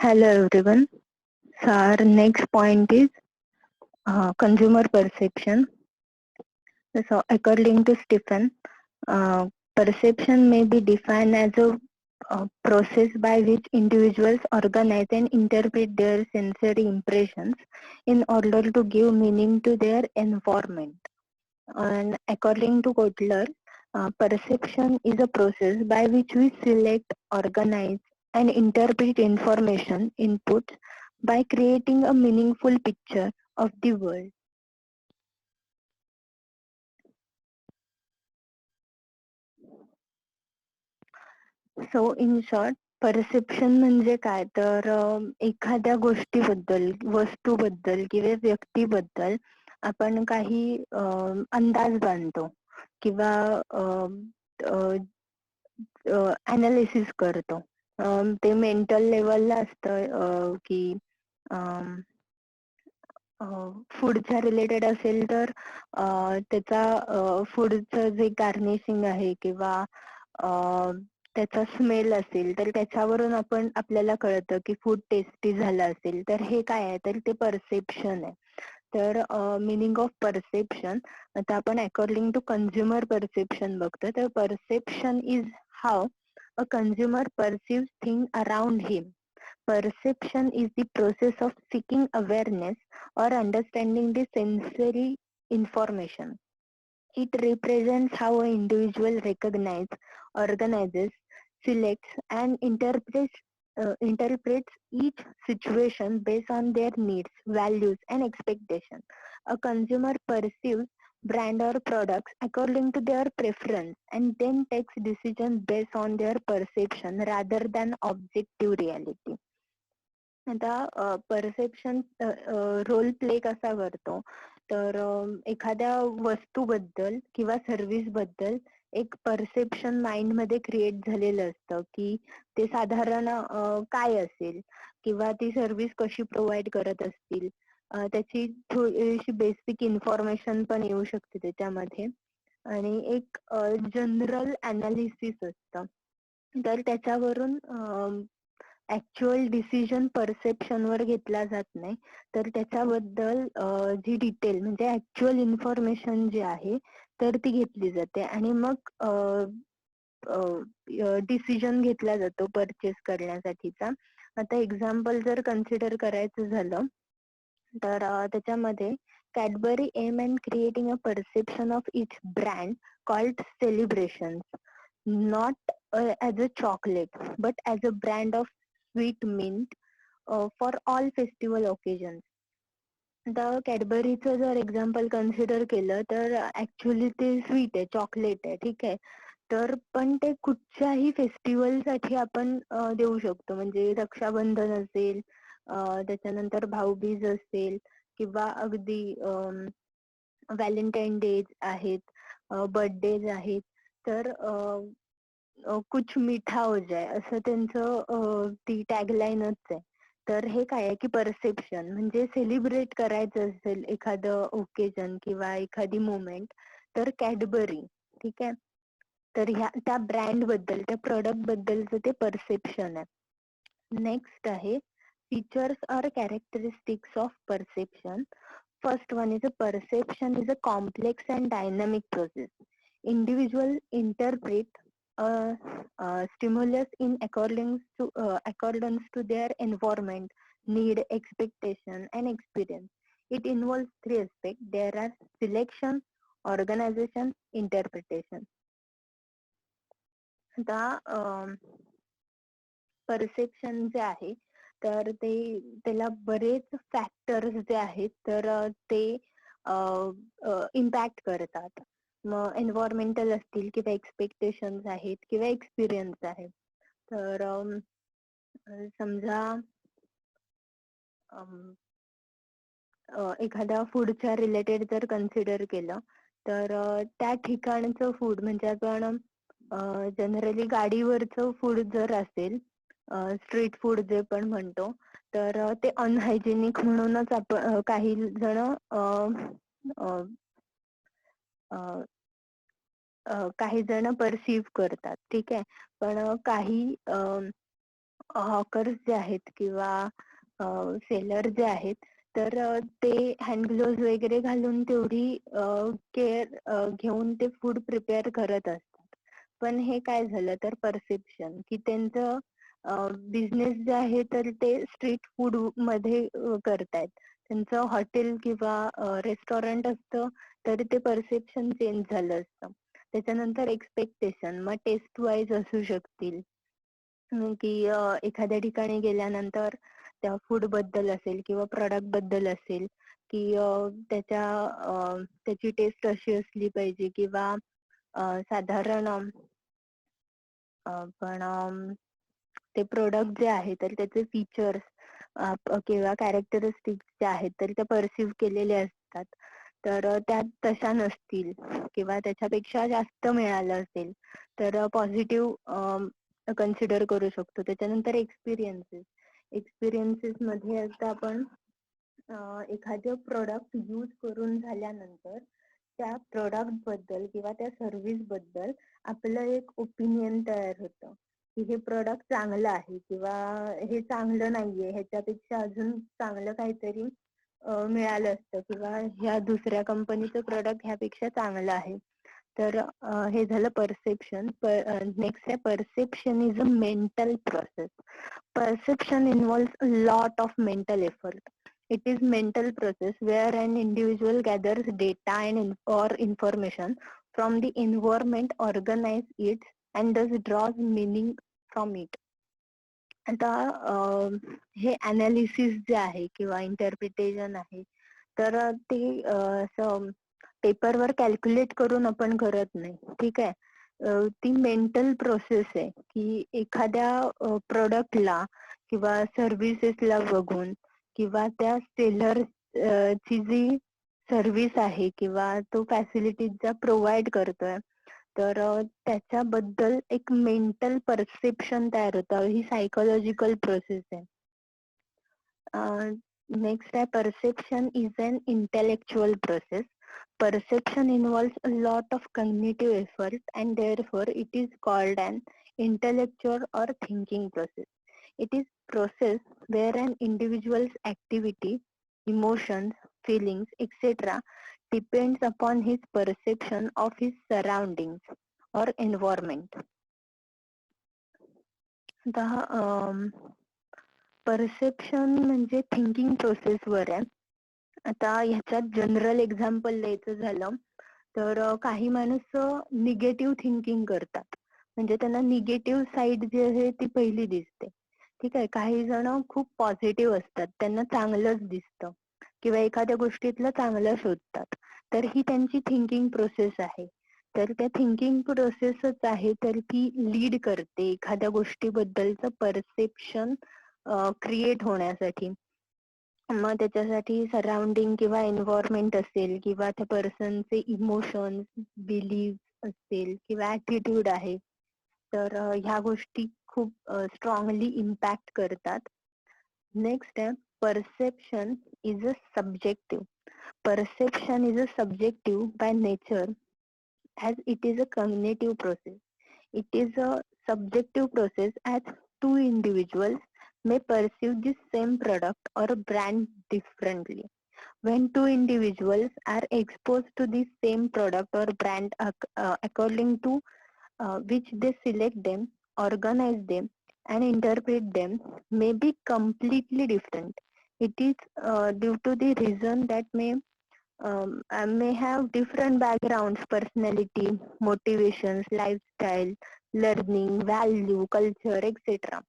Hello everyone. So our next point is consumer perception. So according to Stephen, perception may be defined as a process by which individuals organize and interpret their sensory impressions in order to give meaning to their environment. And according to Kotler, perception is a process by which we select, organize, and interpret information inputs by creating a meaningful picture of the world. So in short, perception म्हणजे काय तर एखाद्या गोष्टीबद्दल, वस्तूबद्दल किंवा व्यक्तीबद्दल आपण काही अंदाज बांधतो किंवा अनालिसिस करतो. ते मेंटल लेवलला असतं की फूडच्या रिलेटेड असेल तर त्याचा फूडचं जे गार्निशिंग आहे किंवा त्याचा स्मेल असेल तर त्याच्यावरून आपल्याला कळतं की फूड टेस्टी झालं असेल तर हे काय आहे तर ते परसेप्शन आहे. तर मिनिंग ऑफ परसेप्शन आता आपण अकॉर्डिंग टू कंझ्युमर परसेप्शन बघतो. तर perception is how a consumer perceive thing around him. Perception is the process of seeking awareness or understanding the sensory information. It represents how an individual recognizes, organizes, selects, and interprets each situation based on their needs, values, and expectations. A consumer perceives brand or products according to their preference and then takes decisions based on their perception rather than objective reality. आता perception role play कसा करतो तर एखाद्या वस्तूबद्दल किंवा service बद्दल एक perception mind मध्ये create झालेलं असतं की ते साधारण काय असेल किंवा ती सर्व्हिस कशी प्रोव्हाइड करत असतील. त्याची थोडीशी बेसिक इन्फॉर्मेशन पण येऊ शकते त्याच्यामध्ये आणि एक जनरल अनालिसिस असतं. तर त्याच्यावरून ऍक्च्युअल डिसिजन परसेप्शन वर घेतला जात नाही तर त्याच्याबद्दल जी डिटेल म्हणजे ऍक्च्युअल इन्फॉर्मेशन जी आहे तर ती घेतली जाते आणि मग डिसिजन घेतला जातो परचेस करण्यासाठीचा. आता एक्झाम्पल जर कन्सिडर करायचं झालं तर त्याच्यामध्ये Cadbury aim and creating a perception of its brand called celebrations, not as a chocolate but as a brand of sweet mint for all festival occasions. आता कॅडबरीचं जर एक्झाम्पल कन्सिडर केलं तर ऍक्च्युली ते स्वीट आहे, चॉकलेट आहे, ठीक आहे. तर पण ते कुठच्याही फेस्टिवल साठी आपण देऊ शकतो. म्हणजे रक्षाबंधन असेल, त्याच्यानंतर भाऊबीज असेल किंवा अगदी व्हॅलेंटाईन डेज आहेत, बर्थडेज आहेत. तर कुछ मीठा हो जाए असं त्यांचं ती टॅगलाईनच आहे. तर हे काय आहे की परसेप्शन म्हणजे सेलिब्रेट करायचं असेल एखादं ओकेजन किंवा एखादी मोमेंट तर कॅडबरी, ठीक आहे. तर त्या ब्रँड बद्दल, त्या प्रोडक्ट बद्दलचं ते परसेप्शन आहे. नेक्स्ट आहे फीचर्स और characteristics of perception. First one is a perception is a complex and dynamic process. Individual interpret stimulus in accordance to their environment, need, expectation, and experience. It involves three aspects. There are selection, organization, interpretation. आता perception जे आहे तर ते त्याला बरेच factors जे आहेत तर ते इम्पॅक्ट करतात. मग एन्व्हायरमेंटल असतील किंवा एक्सपेक्टेशन्स आहेत किंवा एक्सपिरियन्स आहेत. तर समजा एखाद्या फूडच्या रिलेटेड जर कन्सिडर केलं तर त्या ठिकाणचं फूड म्हणजे आपण जनरली गाडीवरचं फूड जर असेल, स्ट्रीट फूड जे पण म्हणतो, तर ते अनहायजेनिक म्हणूनच आपण काही जण काही जण परसिव्ह करतात, ठीक आहे. पण काही हॉकर्स जे आहेत किंवा सेलर जे आहेत, तर ते हँड ग्लोव्ज वगैरे घालून तेवढी केअर घेऊन ते फूड प्रिपेअर करत असतात. पण हे काय झालं तर परसेप्शन, की त्यांचं बिझनेस जे आहे तर ते स्ट्रीट फूड मध्ये करतायत. त्यांचं हॉटेल किंवा रेस्टॉरंट असतं तरी ते परसेप्शन चेंज झालं असतं. त्याच्यानंतर एक्सपेक्टेशन, मग टेस्ट वाईज असू शकतील, की एखाद्या ठिकाणी गेल्यानंतर त्या फूड बद्दल असेल किंवा प्रॉडक्ट बद्दल असेल, की त्याची टेस्ट अशी असली पाहिजे किंवा साधारण पण ते प्रोडक्ट जे आहे तर त्याचे फीचर्स किंवा कॅरेक्टरिस्टिक्स जे आहेत तर ते परसिव्ह केलेले असतात. तर त्या तशा नसतील किंवा त्याच्यापेक्षा जास्त मिळालं असेल तर पॉझिटिव्ह कन्सिडर करू शकतो. त्याच्यानंतर एक्सपिरियन्सेस मध्ये आता आपण एखादं प्रोडक्ट यूज करून झाल्यानंतर त्या प्रोडक्ट बद्दल किंवा त्या सर्व्हिस बद्दल आपलं एक ओपिनियन तयार होतं, की हे प्रोडक्ट चांगलं आहे किंवा हे चांगलं नाहीये, ह्याच्यापेक्षा अजून चांगलं काहीतरी मिळालं असतं किंवा ह्या दुसऱ्या कंपनीचं प्रोडक्ट ह्यापेक्षा चांगलं आहे. तर हे झालं परसेप्शन. नेक्स्ट आहे perception is a mental process. Perception involves a lot of mental effort. It is mental process where an individual gathers data or information from the environment, organizes it, and thus draws meaning from it. आता हे analysis जे आहे किंवा interpretation आहे, तर ते असं पेपरवर कॅल्क्युलेट करून आपण करत नाही. ठीक आहे. ती मेंटल प्रोसेस आहे, की एखाद्या प्रोडक्टला किंवा सर्व्हिसेसला बघून किंवा त्या सेलर ची जी सर्व्हिस आहे किंवा तो फॅसिलिटीज ज्या प्रोव्हाइड करतोय, तर त्याच्याबद्दल एक मेंटल परसेप्शन तयार होतं. ही सायकोलॉजिकल प्रोसेस आहे. नेक्स्ट आहे perception is an intellectual process. Perception involves a lot of cognitive effort and therefore it is called an intellectual or thinking process. It is process where an individual's activity, emotions, feelings, etc. depends upon his perception of his surroundings or environment. The perception म्हणजे thinking प्रोसेसवर आहे. आता ह्याच्यात general example द्यायचं झालं तर काही माणसं negative thinking करतात, म्हणजे त्यांना निगेटिव्ह साईड जी आहे ती पहिली दिसते. ठीक आहे. काही जण खूप पॉझिटिव्ह असतात, त्यांना चांगलंच दिसतं किंवा एखाद्या गोष्टीतलं चांगलं शोधतात. तर ही त्यांची थिंकिंग प्रोसेस आहे. तर त्या थिंकिंग प्रोसेसच आहे तर ती लीड करते एखाद्या गोष्टीबद्दलचं परसेप्शन क्रिएट होण्यासाठी. मग त्याच्यासाठी सराउंडिंग किंवा एन्व्हायरमेंट असेल किंवा त्या पर्सनचे इमोशन्स, बिलीफ असेल किंवा ऍटिट्यूड आहे, तर ह्या गोष्टी खूप स्ट्रॉंगली इम्पॅक्ट करतात. नेक्स्ट आहे perception is a subjective. Perception is a subjective by nature as it is a cognitive process. It is a subjective process as two individuals may perceive the same product or brand differently. When two individuals are exposed to the same product or brand according to which they select them, organize them, and interpret them may be completely different. It is due to the reason that may have different backgrounds, personality, motivations, lifestyle, learning, value, culture, etc.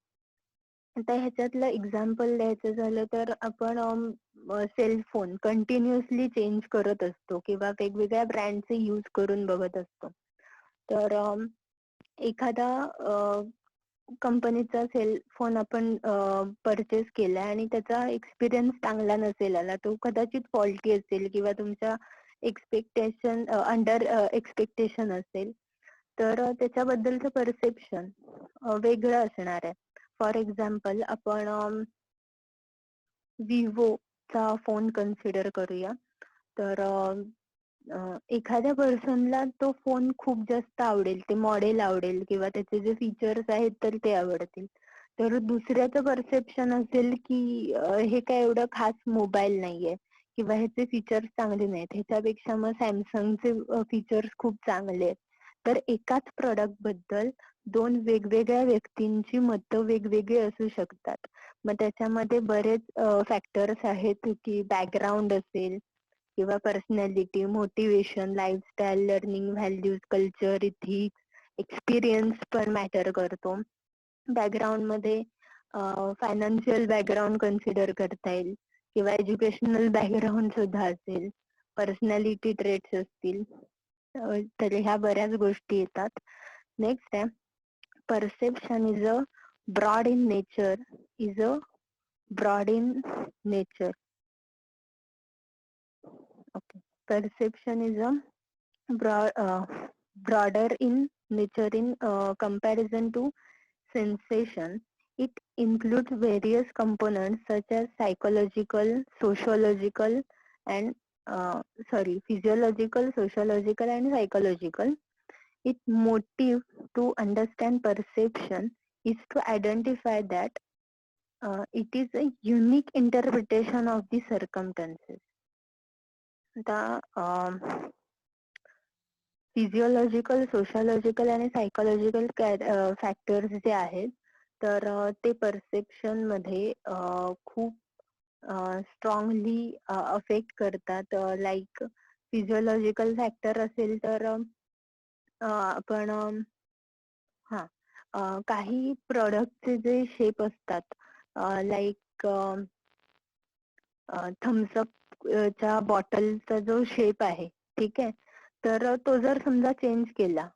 आता ह्याच्यातलं example द्यायचं झालं तर आपण sale phone continuously change करत असतो किंवा वेगवेगळ्या ब्रँडचे यूज करून बघत असतो. तर एखादा कंपनीचा सेल फोन आपण परचेस केला आणि त्याचा एक्सपिरियन्स चांगला नसेल आला, तो कदाचित फॉल्टी असेल किंवा तुमच्या एक्सपेक्टेशन अंडर एक्सपेक्टेशन असेल, तर त्याच्याबद्दलचं परसेप्शन वेगळं असणार आहे. फॉर एक्झाम्पल आपण विवोचा फोन कन्सिडर करूया. तर एखाद्या पर्सनला तो फोन खूप जास्त आवडेल, ते मॉडेल आवडेल किंवा त्याचे जे फीचर्स आहेत तर ते आवडतील. तर दुसऱ्याचं परसेप्शन असेल की हे काय एवढं खास मोबाईल नाहीये किंवा ह्याचे फीचर्स चांगले नाहीत, ह्याच्यापेक्षा मग सॅमसंगचे फीचर्स खूप चांगले आहेत. तर एकाच प्रॉडक्ट बद्दल दोन वेगवेगळ्या व्यक्तींची मतं वेगवेगळी असू शकतात. मग त्याच्यामध्ये बरेच फॅक्टर्स आहेत की बॅकग्राऊंड असेल किंवा personality, motivation, lifestyle, learning values, culture, ethics, experience पण मॅटर करतो. बॅकग्राऊंड मध्ये फायनान्शियल बॅकग्राऊंड कन्सिडर करता येईल किंवा एज्युकेशनल बॅकग्राऊंड सुद्धा असेल, पर्सनॅलिटी ट्रेट्स असतील, तर ह्या बऱ्याच गोष्टी येतात. नेक्स्ट आहे perception is a broad in nature is a broad in nature okay perception is a broader in nature in comparison to sensation. It includes various components such as psychological, sociological, and physiological, sociological, and psychological. Its motive to understand perception is to identify that it is a unique interpretation of the circumstances. The physiological, sociological आणि psychological factors जे आहेत तर ते perception मध्ये खूप strongly affect करतात. Like physiological factor असेल तर आपण काही प्रोडक्टचे जे शेप असतात लाईक थम्सअप च्या बॉटलचा जो शेप आहे, ठीक आहे, तर तो जर समजा चेंज केला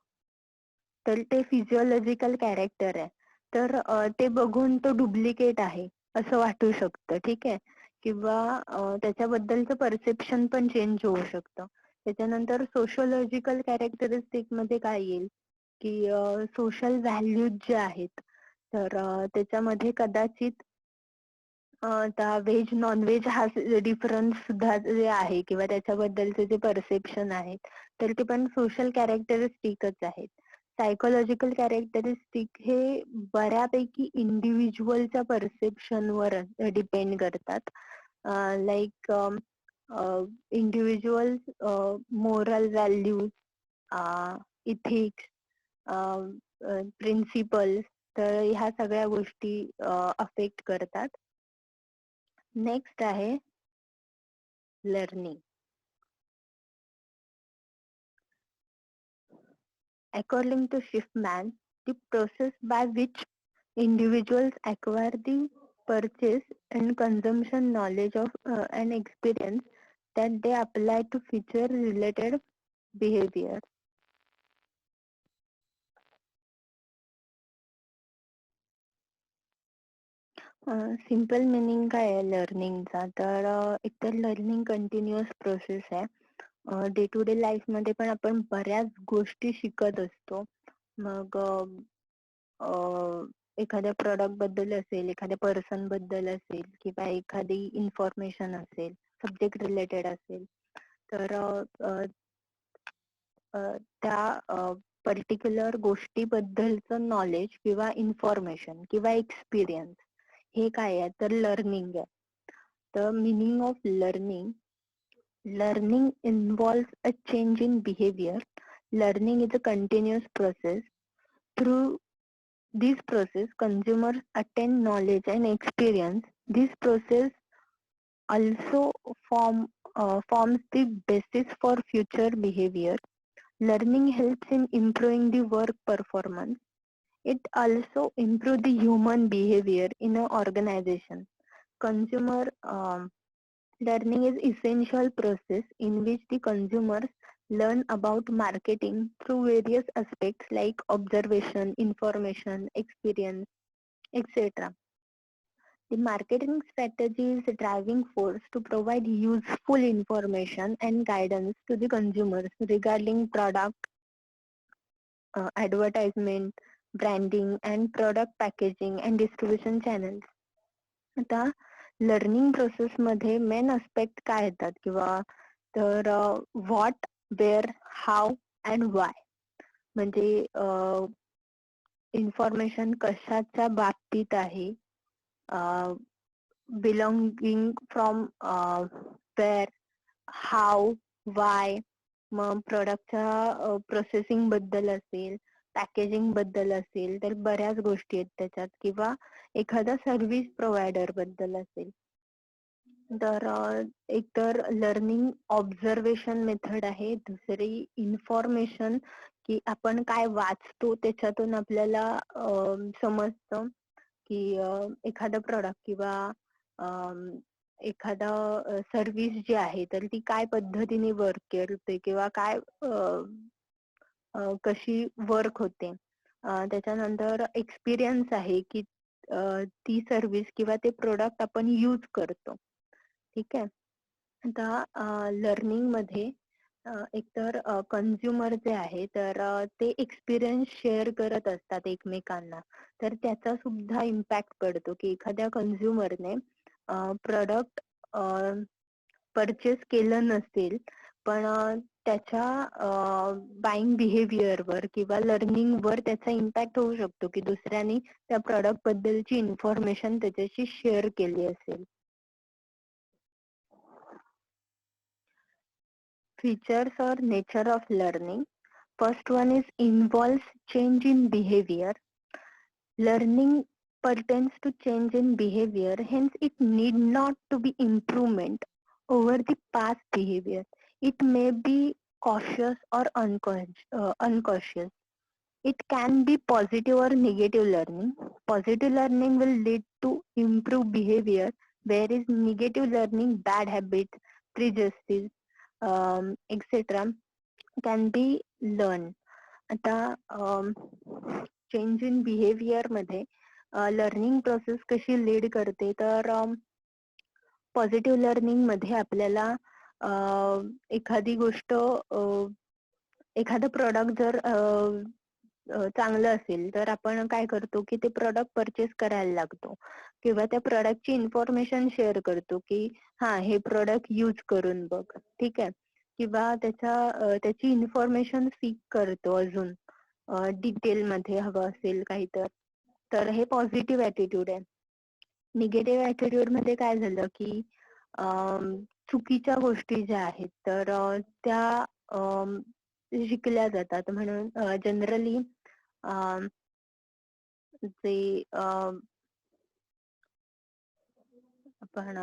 तर ते फिजिओलॉजिकल कॅरेक्टर आहे, तर ते बघून तो डुप्लिकेट आहे असं वाटू शकतं, ठीक आहे, किंवा त्याच्याबद्दलचं परसेप्शन पण चेंज होऊ शकतं. त्याच्यानंतर सोशोलॉजिकल कॅरेक्टरिस्टिक मध्ये काय येईल की सोशल व्हॅल्यूज जे आहेत तर त्याच्यामध्ये कदाचित व्हेज नॉन व्हेज हा डिफरन्स सुद्धा जे आहे किंवा त्याच्याबद्दलचे जे परसेप्शन आहेत तर ते पण सोशल कॅरेक्टरिस्टिकच आहेत. सायकोलॉजिकल कॅरेक्टरिस्टिक हे बऱ्यापैकी इंडिव्हिज्युअलच्या परसेप्शनवर डिपेंड करतात. Like individual moral values, ethics, principles, तर ह्या सगळ्या गोष्टी अफेक्ट करतात. नेक्स्ट आहे learning. According to Schiffman, the process by which individuals acquire the purchase and consumption knowledge of and experience that they apply to future related behavior. Simple meaning काय आहे लर्निंगचा, तर एकतर लर्निंग कंटिन्युअस प्रोसेस आहे. Day to day life मध्ये पण आपण बऱ्याच गोष्टी शिकत असतो. मग एखाद्या प्रोडक्ट बद्दल असेल, एखाद्या पर्सन बद्दल असेल किंवा एखादी इन्फॉर्मेशन असेल, सब्जेक्ट रिलेटेड असेल, तर त्या पर्टिक्युलर गोष्टीबद्दलचं नॉलेज किंवा इन्फॉर्मेशन किंवा एक्सपिरियन्स हे काय आहे तर लर्निंग आहे. तर meaning of learning, learning involves a change in behavior. Learning is a continuous process. Through this process, consumers attain knowledge and experience. This process also forms the basis for future behavior. Learning helps in improving the work performance. It also improves the human behavior in an organization. Consumer learning is essential process in which the consumers learn about marketing through various aspects like observation, information, experience, etc. The marketing strategy is a driving force to provide useful information and guidance to the consumers regarding product, advertisement, branding, and product packaging and distribution channels. आता learning process मध्ये main aspect काय येतात किंवा तर what, where, how and why. म्हणजे information कशाच्या बाबतीत आहे, belonging from where, how, why, मग प्रोडक्टच्या प्रोसेसिंग बद्दल असेल, पॅकेजिंग बद्दल असेल, तर बऱ्याच गोष्टी आहेत त्याच्यात, किंवा एखादा सर्व्हिस प्रोव्हायडर बद्दल असेल. तर एक तर लर्निंग ऑब्झर्वेशन मेथड आहे, दुसरी इन्फॉर्मेशन, की आपण काय वाचतो त्याच्यातून आपल्याला समजतं की एखादा प्रोडक्ट किंवा एखादा सर्व्हिस जी आहे तर ती काय पद्धतीने वर्क करते किंवा काय कशी वर्क होते. त्याच्यानंतर एक्सपिरियन्स आहे की ती सर्व्हिस किंवा ते प्रोडक्ट आपण यूज करतो. ठीक आहे. आता लर्निंग मध्ये एकतर कन्झ्युमर जे आहे तर ते एक्सपिरियन्स शेअर करत असतात एकमेकांना, तर त्याचा सुद्धा इम्पॅक्ट पडतो की एखाद्या कन्झ्युमरने प्रोडक्ट परचेस केलं नसेल, पण त्याच्या बाईंग बिहेवियरवर किंवा लर्निंगवर त्याचा इम्पॅक्ट होऊ शकतो की दुसऱ्यांनी त्या प्रोडक्ट बद्दलची इन्फॉर्मेशन त्याच्याशी शेअर केली असेल. Features or nature of learning. First one is involves change in behavior. Learning pertains to change in behavior, hence it need not to be improvement over the past behavior. It may be cautious or uncautious. It can be positive or negative learning. Positive learning will lead to improve behavior, whereas negative learning, bad habits, prejudices, etc. can be learned. आता change in behaviour मध्ये learning process कशी lead करते, तर positive learning मध्ये आपल्याला एखादी गोष्ट, एखादं प्रोडक्ट जर चांगलं असेल तर आपण काय करतो की ते प्रोडक्ट परचेस करायला लागतो किंवा त्या प्रोडक्टची इन्फॉर्मेशन शेअर करतो की हा हे प्रोडक्ट यूज करून बघ. ठीक आहे. किंवा त्याची इन्फॉर्मेशन सीक करतो अजून डिटेल मध्ये हवं असेल काही तर हे पॉझिटिव्ह ऍटिट्यूड आहे. निगेटिव्ह ऍटिट्यूड मध्ये काय झालं की चुकीच्या गोष्टी ज्या आहेत तर त्या शिकल्या जातात. म्हणून जनरली जे आपण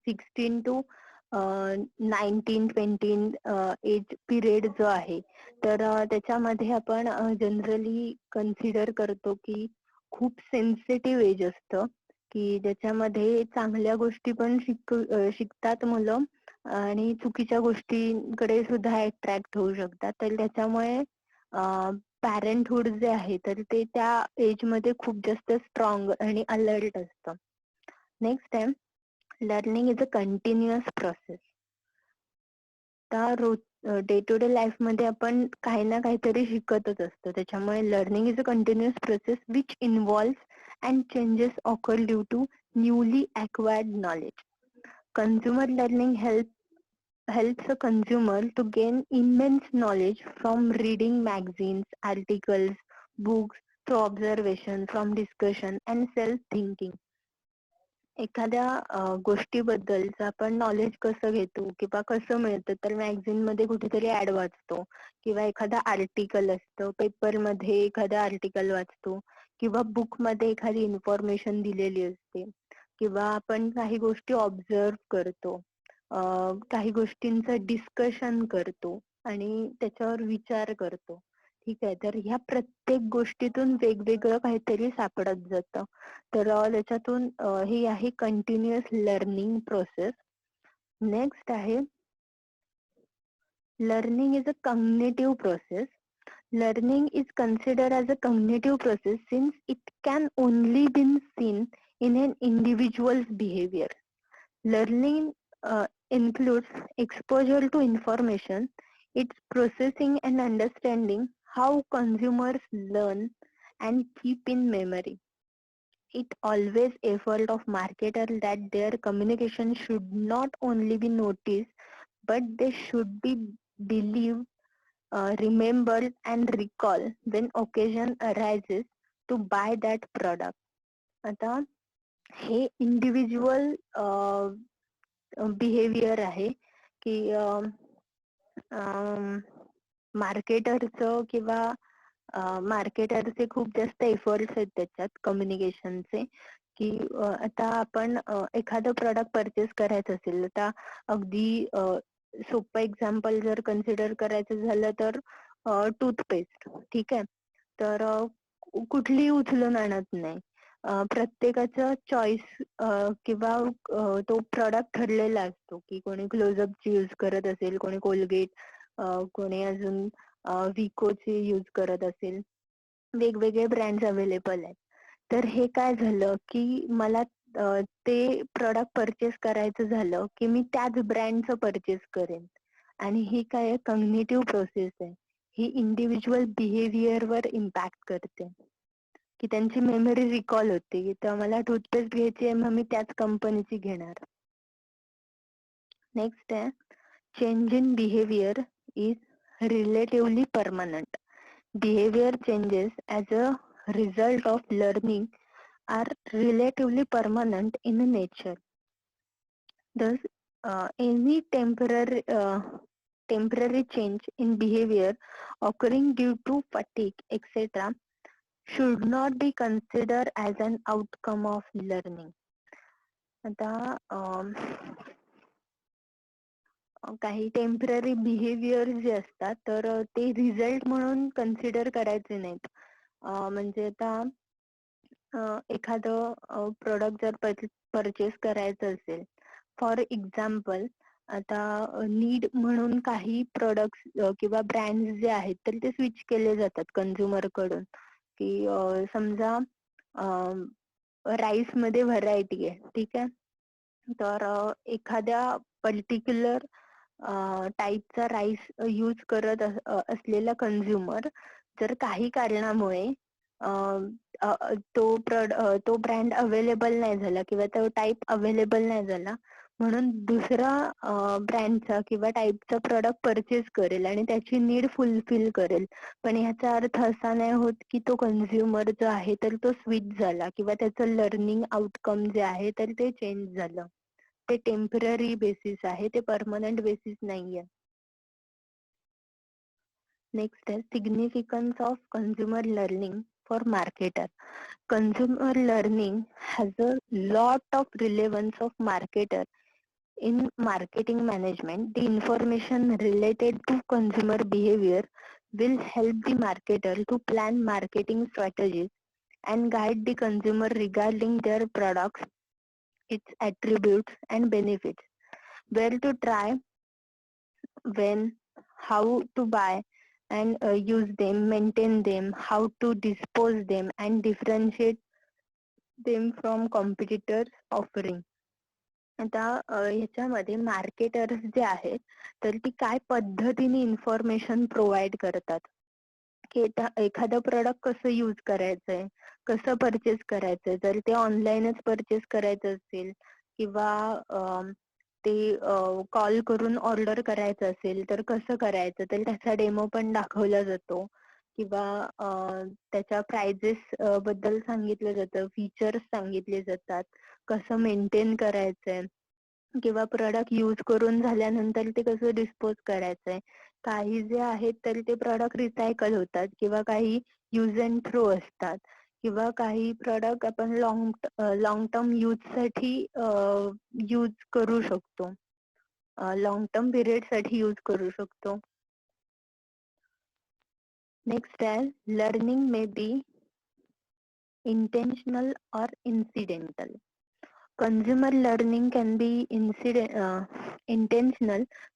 16 to 19-20 एज पिरियड जो आहे तर त्याच्यामध्ये आपण जनरली कन्सिडर करतो की खूप सेन्सिटिव्ह एज असतं, की ज्याच्यामध्ये चांगल्या गोष्टी पण शिकतात मुलं आणि चुकीच्या गोष्टींकडे सुद्धा अट्रॅक्ट होऊ शकतात. तर त्याच्यामुळे पॅरेंटहुड जे आहे तर ते त्या एज मध्ये खूप जास्त स्ट्रॉंग आणि अलर्ट असतं. नेक्स्ट आहे learning is a continuous process. रोज डे टू डे लाईफ मध्ये आपण काही ना काहीतरी शिकतच असतो. त्याच्यामुळे learning is a continuous process which involves and changes occur due to newly acquired knowledge. Consumer learning helps a consumer to gain immense knowledge from reading magazines, articles, books, through observation, from discussion and self-thinking. एखाद्या गोष्टीबद्दलचं आपण knowledge कसं घेतो किंवा कसं मिळतं, तर magazine मध्ये कुठेतरी ऍड वाचतो किंवा एखादा आर्टिकल असतं, पेपर मध्ये एखादं आर्टिकल वाचतो किंवा बुक मध्ये एखादी इन्फॉर्मेशन दिलेली असते किंवा आपण काही गोष्टी ऑब्झर्व करतो, काही गोष्टींचं डिस्कशन करतो आणि त्याच्यावर विचार करतो. ठीक आहे. तर ह्या प्रत्येक गोष्टीतून वेगवेगळं काहीतरी सापडत जातं. तर त्याच्यातून ही आहे कंटिन्युअस लर्निंग प्रोसेस. नेक्स्ट आहे learning is a cognitive process. Learning is considered as a cognitive process since it can only be seen in an individual's behavior. Learning includes exposure to information, its processing and understanding, how consumers learn and keep in memory. It always effort of marketer that their communication should not only be noticed, but they should be believed remember and recall when occasion arises to buy that product. आता हे individual behaviour आहे की मार्केटरचं किंवा मार्केटरचे खूप जास्त efforts आहेत त्याच्यात कम्युनिकेशनचे की आता आपण एखादं प्रोडक्ट परचेस करायचं असेल आता अगदी सोपं एक्झाम्पल जर कन्सिडर करायचं झालं तर टूथपेस्ट ठीक आहे तर कुठलीही उचलून आणत नाही प्रत्येकाचा चॉईस किंवा तो प्रॉडक्ट ठरलेला असतो की कोणी क्लोजअपची यूज करत असेल कोणी कोलगेट कोणी अजून विकोचे यूज करत असेल वेगवेगळे ब्रँड्स अवेलेबल आहेत तर हे काय झालं की मला ते प्रॉडक्ट परचेस करायचं झालं की मी त्याच ब्रँडचं परचेस करेन आणि ही काय कॉग्निटिव्ह प्रोसेस आहे ही इंडिव्हिज्युअल बिहेवियरवर इम्पॅक्ट करते की त्यांची मेमरी रिकॉल होते की तर मला टूथपेस्ट घ्यायची आहे मग मी त्याच कंपनीची घेणार नेक्स्ट आहे change in behaviour is relatively permanent. Behavior changes as a result of learning are relatively permanent in nature. Thus, any temporary change in behavior occurring due to fatigue, etc., should not be considered as an outcome of learning. आता काही temporary behaviour जे असतात तर ते result म्हणून consider करायचे नाहीत म्हणजे आता एखादं प्रोडक्ट जर परचेस करायचं असेल फॉर एक्झाम्पल आता नीड म्हणून काही प्रोडक्ट्स किंवा ब्रँड्स जे आहेत तर ते स्विच केले जातात कन्झ्युमर कडून की समजा राईस मध्ये व्हरायटी आहे ठीक आहे तर एखाद्या पर्टिक्युलर टाईपचा राईस यूज करत असलेला कन्झ्युमर जर काही कारणामुळे तो ब्रँड अवेलेबल नाही झाला किंवा तो टाईप अवेलेबल नाही झाला म्हणून दुसरा ब्रँडचा किंवा टाईपचा प्रोडक्ट परचेस करेल आणि त्याची नीड फुलफिल करेल पण ह्याचा अर्थ असा नाही होत की तो कन्झ्युमर जो आहे तर तो स्विच झाला किंवा त्याचं लर्निंग आउटकम जे आहे तर ते चेंज झालं ते टेम्पररी बेसिस आहे ते परमनंट बेसिस नाहीये नेक्स्ट आहे significance of consumer learning for marketer consumer learning has a lot of relevance of marketer in marketing management. The information related to consumer behavior will help the marketer to plan marketing strategies and guide the consumer regarding their products, its attributes and benefits, where to try, when, how to buy and use them, maintain them, how to dispose them and differentiate them from competitors offering. आता ह्याच्यामध्ये marketers जे आहेत तर ती काय पद्धतीने information provide करतात की एखादं प्रोडक्ट कसं यूज करायचंय कसं परचेस करायचंय जर ते ऑनलाईनच परचेस करायचं असेल किंवा ते कॉल करून ऑर्डर करायचं असेल तर कसं करायचं तर त्याचा डेमो पण दाखवला जातो किंवा त्याच्या प्राइजेस बद्दल सांगितलं जातं फीचर्स सांगितले जातात कसं मेंटेन करायचंय किंवा प्रोडक्ट यूज करून झाल्यानंतर ते कसं डिस्पोज करायचंय काही जे आहेत तर ते प्रोडक्ट रिसायकल होतात किंवा काही यूज अँड थ्रो असतात किंवा काही प्रोडक्ट आपण लॉंग टर्म यूज साठी यूज करू शकतो लॉंग टर्म पिरियड साठी यूज करू शकतो नेक्स्ट आहे learning may be intentional or incidental. Consumer learning can be intentional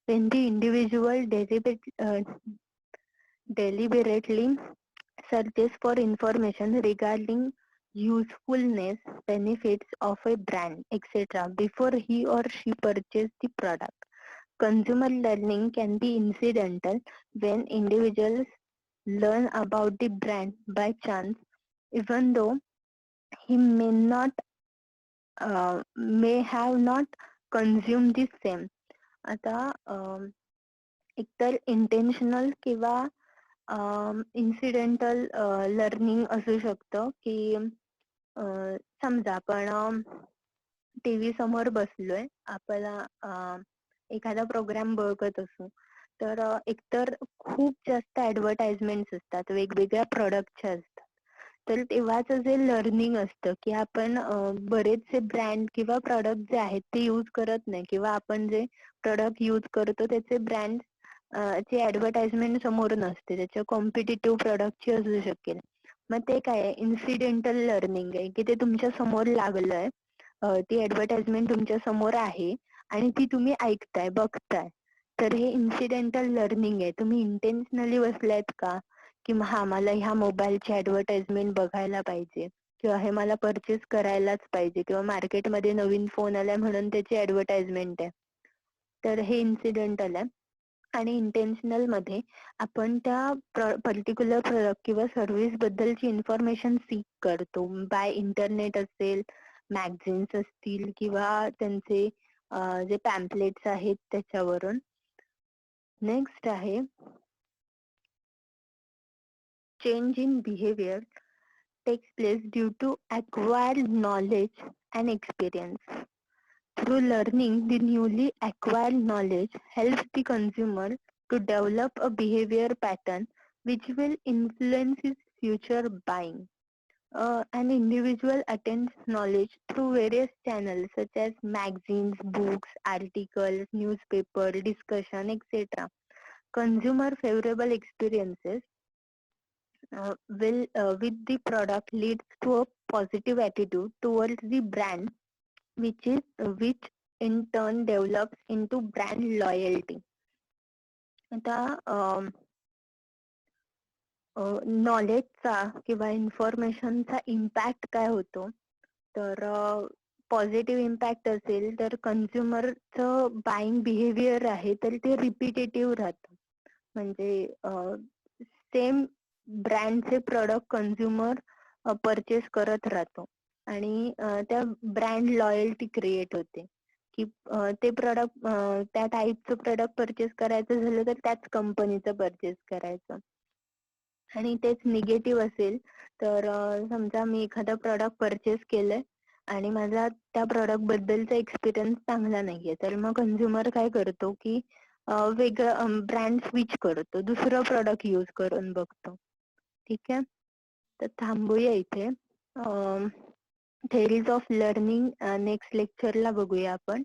when the individual deliberately searches for information regarding usefulness, benefits of a brand, etc. before he or she purchases the product. Consumer learning can be incidental when individuals learn about the brand by chance, even though he may have not consumed the same. आता एकतर इंटेन्शनल किंवा incidental learning असू शकतं, की समजा आपण TV समोर बसलोय, आपल्याला एखादा प्रोग्राम बघत असू, तर एकतर खूप जास्त ऍडव्हर्टाइजमेंट्स असतात, वेगवेगळ्या प्रोडक्टच्या असतात. तर तेव्हाचं जे लर्निंग असतं, की आपण बरेचसे ब्रँड किंवा प्रोडक्ट जे आहेत ते यूज करत नाही, किंवा आपण जे प्रोडक्ट यूज करतो त्याचे ब्रँड ची ऍडव्हर्टाइजमेंट समोर नसते, त्याच्या कॉम्पिटिटिव्ह प्रोडक्टची असू शकेल. मग ते काय आहे, इन्सिडेंटल लर्निंग आहे, की ते तुमच्या समोर लागलंय, ती ऍडव्हर्टाइजमेंट तुमच्या समोर आहे आणि ती तुम्ही ऐकताय, बघताय. तर हे इन्सिडेंटल लर्निंग आहे. तुम्ही इंटेन्शनली बसलायत का, की हा मला ह्या मोबाईलची ऍडव्हर्टाइजमेंट बघायला पाहिजे, किंवा हे मला परचेस करायलाच पाहिजे, किंवा मार्केटमध्ये नवीन फोन आलाय म्हणून त्याची ऍडव्हर्टाइजमेंट आहे. तर हे इन्सिडेंटल आहे. आणि इंटेन्शनल मध्ये आपण त्या पर्टिक्युलर प्रोडक्ट किंवा सर्व्हिस बद्दलची इन्फॉर्मेशन सीक करतो, बाय इंटरनेट असेल, मॅगझिन्स असतील, किंवा त्यांचे जे पॅम्पलेट्स आहेत त्याच्यावरून. नेक्स्ट आहे change in behaviour takes place due to acquired knowledge and experience. Through learning, the newly acquired knowledge helps the consumer to develop a behavior pattern which will influence his future buying. An individual attains knowledge through various channels such as magazines, books, articles, newspaper, discussion, etc. Consumer favorable experiences will with the product leads to a positive attitude towards the brand, which in turn develops into brand loyalty. आता नॉलेजचा किंवा इन्फॉर्मेशनचा impact काय होतो, तर positive impact असेल तर कन्झ्युमरचं buying behaviour आहे तर ते रिपिटेटिव्ह राहतं. म्हणजे सेम ब्रँडचे प्रोडक्ट कन्झ्युमर परचेस करत राहतो आणि त्या ब्रँड लॉयल्टी क्रिएट होते, की ते प्रोडक्ट त्या टाईपचं प्रोडक्ट परचेस करायचं झालं तर त्याच कंपनीचं परचेस करायचं. आणि तेच निगेटिव्ह असेल तर समजा मी एखादा प्रॉडक्ट परचेस केलंय आणि माझा त्या प्रॉडक्ट बद्दलचा एक्सपिरियन्स चांगला नाहीये, तर मग कंझ्युमर काय करतो, की वेगळं ब्रँड स्विच करतो, दुसरं प्रॉडक्ट यूज करून बघतो. ठीक आहे, तर थांबूया इथे. थेरीज ऑफ लर्निंग नेक्स्ट लेक्चरला बघूया आपण.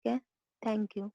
Okay, thank you.